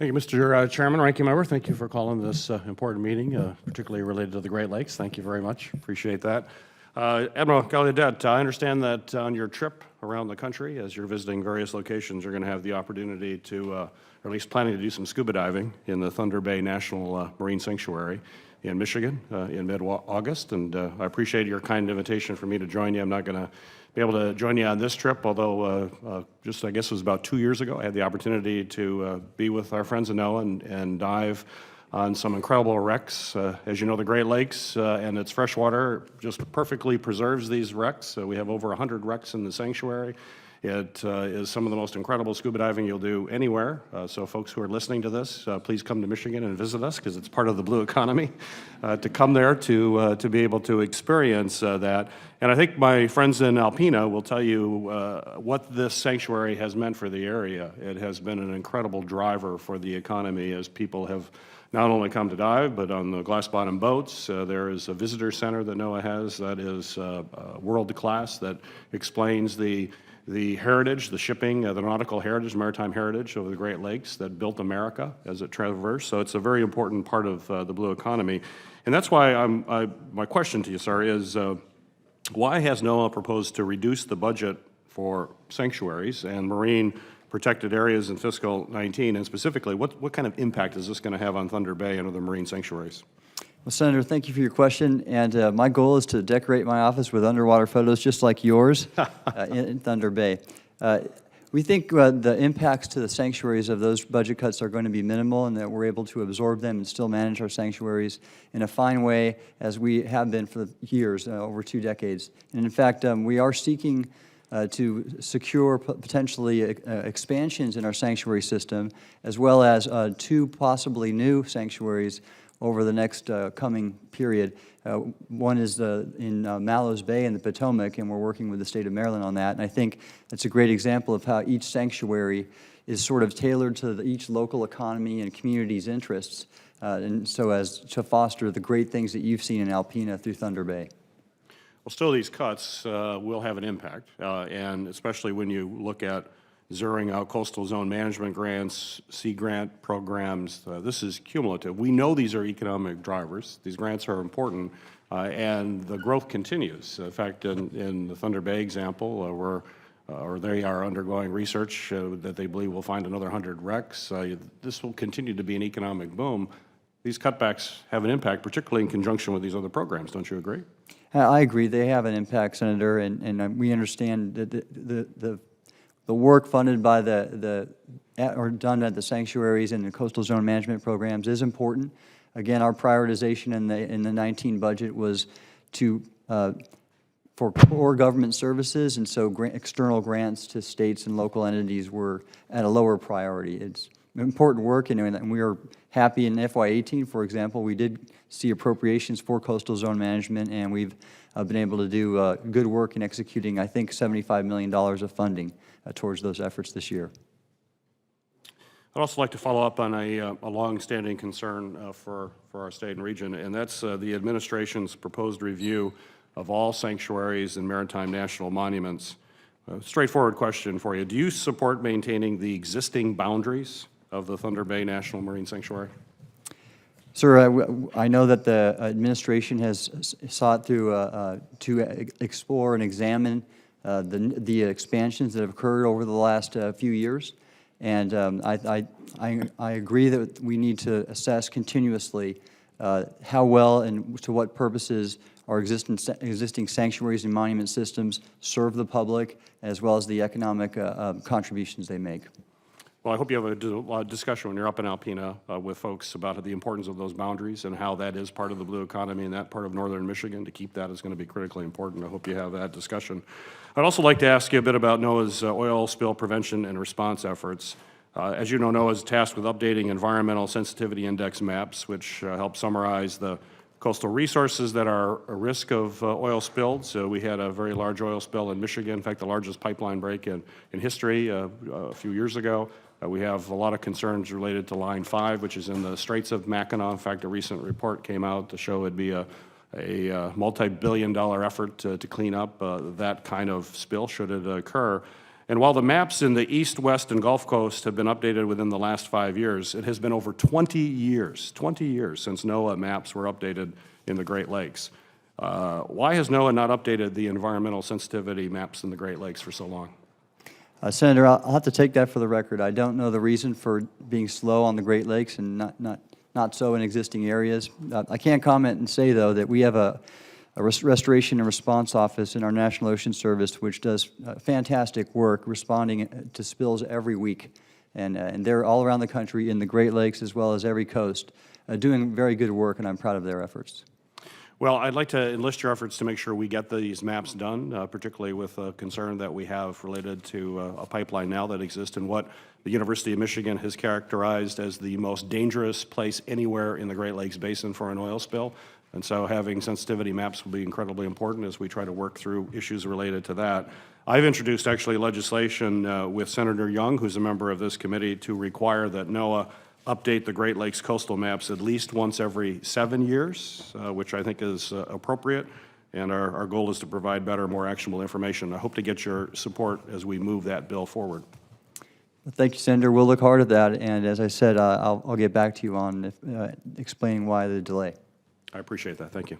Thank you, Mr. Chairman, Ranking Member. Thank you for calling this important meeting, particularly related to the Great Lakes. Thank you very much. Appreciate that. Admiral Gallaudet, I understand that on your trip around the country, as you're visiting various locations, you're going to have the opportunity to, or at least planning to do some scuba diving in the Thunder Bay National Marine Sanctuary in Michigan in mid-August. And I appreciate your kind invitation for me to join you. I'm not going to be able to join you on this trip, although just I guess it was about 2 years ago, I had the opportunity to be with our friends in Noaa and dive on some incredible wrecks. As you know, the Great Lakes and its fresh water just perfectly preserves these wrecks. We have over 100 wrecks in the sanctuary. It is some of the most incredible scuba diving you'll do anywhere. So folks who are listening to this, please come to Michigan and visit us, because it's part of the blue economy to come there to be able to experience that. And I think my friends in Alpena will tell you what this sanctuary has meant for the area. It has been an incredible driver for the economy as people have not only come to dive, but on the glass-bottom boats. There is a visitor center that Noaa has that is world-class, that explains the heritage, the shipping, the nautical heritage, maritime heritage of the Great Lakes that built America as it traversed. So it's a very important part of the blue economy. And that's why my question to you, sir, is why has Noaa proposed to reduce the budget for sanctuaries and marine protected areas in fiscal 19? And specifically, what kind of impact is this going to have on Thunder Bay and other marine sanctuaries? Well, Senator, thank you for your question. And my goal is to decorate my office with underwater photos just like yours in Thunder Bay. We think the impacts to the sanctuaries of those budget cuts are going to be minimal, and that we're able to absorb them and still manage our sanctuaries in a fine way, as we have been for years, over 2 decades. And in fact, we are seeking to secure potentially expansions in our sanctuary system, as well as 2 possibly new sanctuaries over the next coming period. One is in Mallows Bay in the Potomac, and we're working with the state of Maryland on that. And I think that's a great example of how each sanctuary is sort of tailored to each local economy and community's interests, and so as to foster the great things that you've seen in Alpena through Thunder Bay. Well, still, these cuts will have an impact, and especially when you look at zeroing out coastal zone management grants, sea grant programs. This is cumulative. We know these are economic drivers. These grants are important, and the growth continues. In fact, in the Thunder Bay example, they are undergoing research that they believe will find another 100 wrecks. This will continue to be an economic boom. These cutbacks have an impact, particularly in conjunction with these other programs. Don't you agree? I agree. They have an impact, Senator, and we understand that the work funded by or done at the sanctuaries and the coastal zone management programs is important. Again, our prioritization in the 19 budget was for core government services, and so external grants to states and local entities were at a lower priority. It's important work, and we are happy in FY18, for example, we did see appropriations for coastal zone management, and we've been able to do good work in executing, I think, $75 million of funding towards those efforts this year. I'd also like to follow up on a long-standing concern for our state and region, and that's the administration's proposed review of all sanctuaries and maritime national monuments. Straightforward question for you. Do you support maintaining the existing boundaries of the Thunder Bay National Marine Sanctuary? Sir, I know that the administration has sought to explore and examine the expansions that have occurred over the last few years, and I agree that we need to assess continuously how well and to what purposes our existing sanctuaries and monument systems serve the public, as well as the economic contributions they make. Well, I hope you have a discussion when you're up in Alpena with folks about the importance of those boundaries and how that is part of the blue economy in that part of northern Michigan. To keep that is going to be critically important. I hope you have that discussion. I'd also like to ask you a bit about NOAA's oil spill prevention and response efforts. As you know, NOAA is tasked with updating environmental sensitivity index maps, which help summarize the coastal resources that are a risk of oil spills. So we had a very large oil spill in Michigan, in fact, the largest pipeline break in history a few years ago. We have a lot of concerns related to Line 5, which is in the Straits of Mackinac. In fact, a recent report came out to show it'd be a multi-billion-dollar effort to clean up that kind of spill should it occur. And while the maps in the East, West, and Gulf Coast have been updated within the last 5 years, it has been over 20 years since NOAA maps were updated in the Great Lakes. Why has NOAA not updated the environmental sensitivity maps in the Great Lakes for so long? Senator, I'll have to take that for the record. I don't know the reason for being slow on the Great Lakes and not so in existing areas. I can comment and say, though, that we have a restoration and response office in our National Ocean Service, which does fantastic work responding to spills every week. And they're all around the country in the Great Lakes as well as every coast, doing very good work, and I'm proud of their efforts. Well, I'd like to enlist your efforts to make sure we get these maps done, particularly with a concern that we have related to a pipeline now that exists in what the University of Michigan has characterized as the most dangerous place anywhere in the Great Lakes Basin for an oil spill. And so having sensitivity maps will be incredibly important as we try to work through issues related to that. I've introduced actually legislation with Senator Young, who's a member of this committee, to require that NOAA update the Great Lakes coastal maps at least once every 7 years, which I think is appropriate. And our goal is to provide better, more actionable information. I hope to get your support as we move that bill forward. Thank you, Senator. We'll look hard at that. And as I said, I'll get back to you on explaining why the delay. I appreciate that. Thank you.